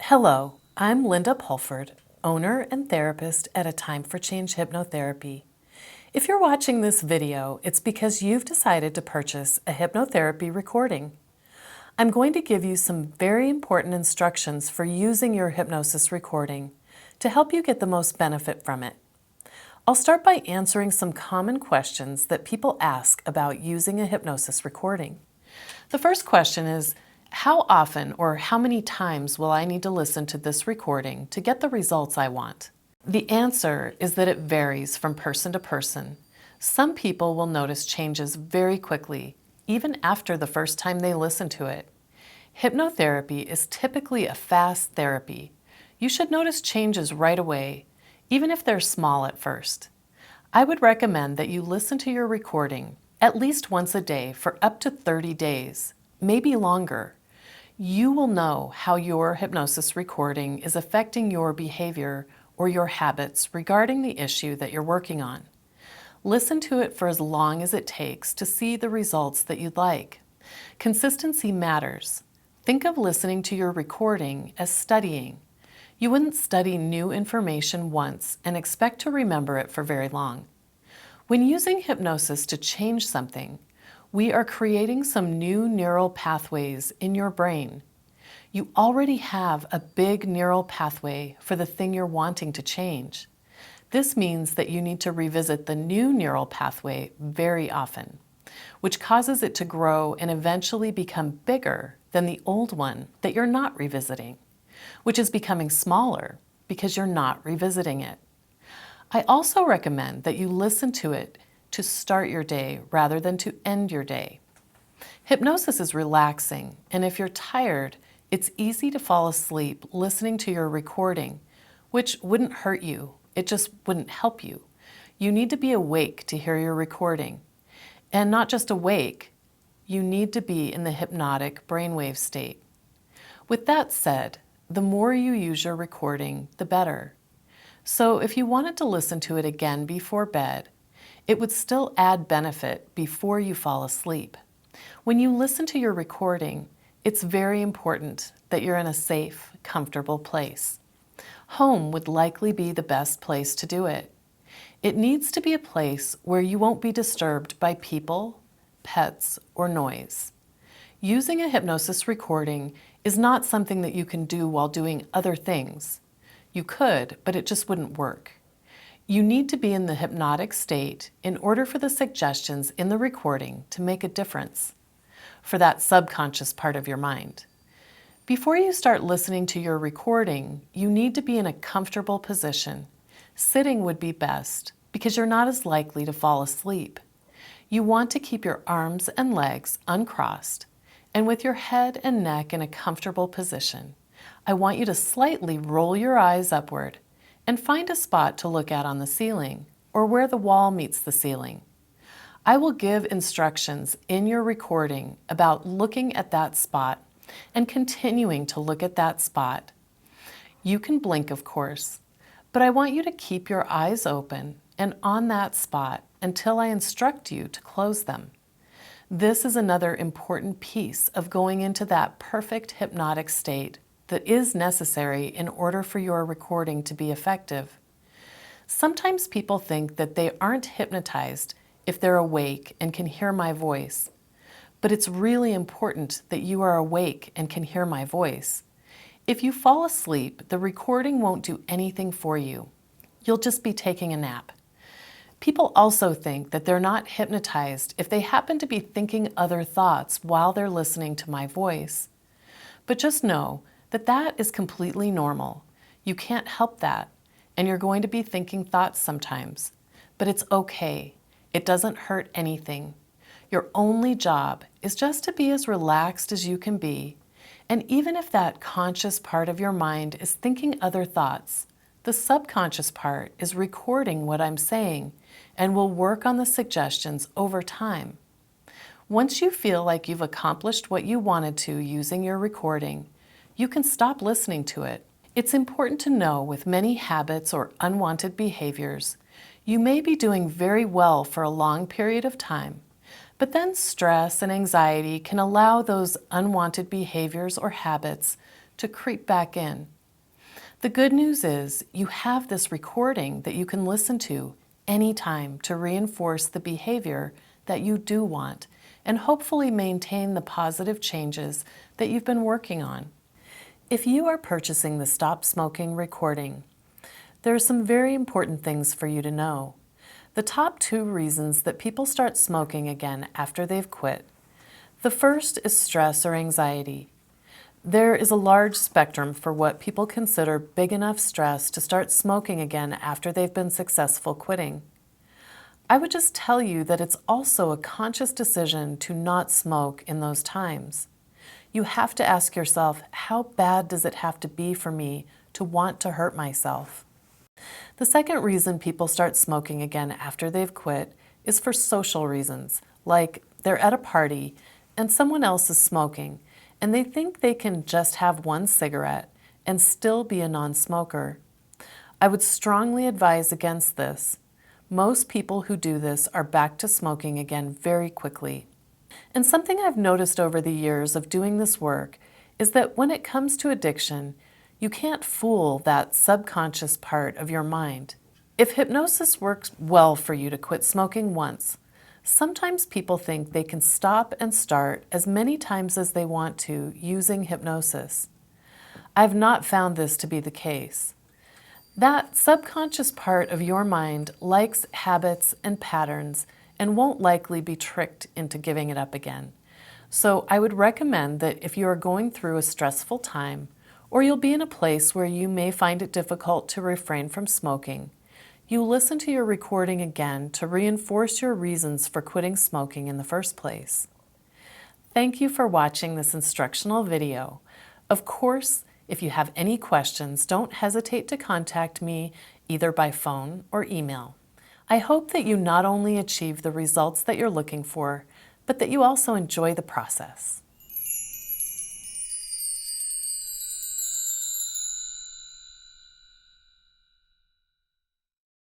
Hello, I'm Linda Pulford, owner and therapist at A Time for Change Hypnotherapy. If you're watching this video, it's because you've decided to purchase a hypnotherapy recording. I'm going to give you some very important instructions for using your hypnosis recording to help you get the most benefit from it. I'll start by answering some common questions that people ask about using a hypnosis recording. The first question is, how often or how many times will I need to listen to this recording to get the results I want? The answer is that it varies from person to person. Some people will notice changes very quickly, even after the first time they listen to it. Hypnotherapy is typically a fast therapy. You should notice changes right away, even if they're small at first. I would recommend that you listen to your recording at least once a day for up to 30 days, maybe longer. You will know how your hypnosis recording is affecting your behavior or your habits regarding the issue that you're working on. Listen to it for as long as it takes to see the results that you'd like. Consistency matters. Think of listening to your recording as studying. You wouldn't study new information once and expect to remember it for very long. When using hypnosis to change something, we are creating some new neural pathways in your brain. You already have a big neural pathway for the thing you're wanting to change. This means that you need to revisit the new neural pathway very often, which causes it to grow and eventually become bigger than the old one that you're not revisiting, which is becoming smaller because you're not revisiting it. I also recommend that you listen to it to start your day rather than to end your day. Hypnosis is relaxing, and if you're tired, it's easy to fall asleep listening to your recording, which wouldn't hurt you, it just wouldn't help you. You need to be awake to hear your recording. And not just awake, you need to be in the hypnotic brainwave state. With that said, the more you use your recording, the better. So if you wanted to listen to it again before bed, it would still add benefit before you fall asleep. When you listen to your recording, it's very important that you're in a safe, comfortable place. Home would likely be the best place to do it. It needs to be a place where you won't be disturbed by people, pets, or noise. Using a hypnosis recording is not something that you can do while doing other things. You could, but it just wouldn't work. You need to be in the hypnotic state in order for the suggestions in the recording to make a difference for that subconscious part of your mind. Before you start listening to your recording, you need to be in a comfortable position. Sitting would be best because you're not as likely to fall asleep. You want to keep your arms and legs uncrossed and with your head and neck in a comfortable position. I want you to slightly roll your eyes upward and find a spot to look at on the ceiling or where the wall meets the ceiling. I will give instructions in your recording about looking at that spot and continuing to look at that spot. You can blink, of course, but I want you to keep your eyes open and on that spot until I instruct you to close them. This is another important piece of going into that perfect hypnotic state that is necessary in order for your recording to be effective. Sometimes people think that they aren't hypnotized if they're awake and can hear my voice, but it's really important that you are awake and can hear my voice. If you fall asleep, the recording won't do anything for you. You'll just be taking a nap. People also think that they're not hypnotized if they happen to be thinking other thoughts while they're listening to my voice. But just know that that is completely normal. You can't help that, and you're going to be thinking thoughts sometimes. But it's okay. It doesn't hurt anything. Your only job is just to be as relaxed as you can be, and even if that conscious part of your mind is thinking other thoughts, the subconscious part is recording what I'm saying and will work on the suggestions over time. Once you feel like you've accomplished what you wanted to using your recording, you can stop listening to it. It's important to know with many habits or unwanted behaviors, you may be doing very well for a long period of time, but then stress and anxiety can allow those unwanted behaviors or habits to creep back in. The good news is you have this recording that you can listen to anytime to reinforce the behavior that you do want and hopefully maintain the positive changes that you've been working on. If you are purchasing the Stop Smoking recording, there are some very important things for you to know. The top 2 reasons that people start smoking again after they've quit. The first is stress or anxiety. There is a large spectrum for what people consider big enough stress to start smoking again after they've been successful quitting. I would just tell you that it's also a conscious decision to not smoke in those times. You have to ask yourself, how bad does it have to be for me to want to hurt myself? The second reason people start smoking again after they've quit is for social reasons, like they're at a party and someone else is smoking, and they think they can just have one cigarette and still be a non-smoker. I would strongly advise against this. Most people who do this are back to smoking again very quickly. And something I've noticed over the years of doing this work is that when it comes to addiction, you can't fool that subconscious part of your mind. If hypnosis works well for you to quit smoking once, sometimes people think they can stop and start as many times as they want to using hypnosis. I've not found this to be the case. That subconscious part of your mind likes habits and patterns and won't likely be tricked into giving it up again. So I would recommend that if you are going through a stressful time, or you'll be in a place where you may find it difficult to refrain from smoking, you listen to your recording again to reinforce your reasons for quitting smoking in the first place. Thank you for watching this instructional video. Of course, if you have any questions, don't hesitate to contact me either by phone or email. I hope that you not only achieve the results that you're looking for, but that you also enjoy the process.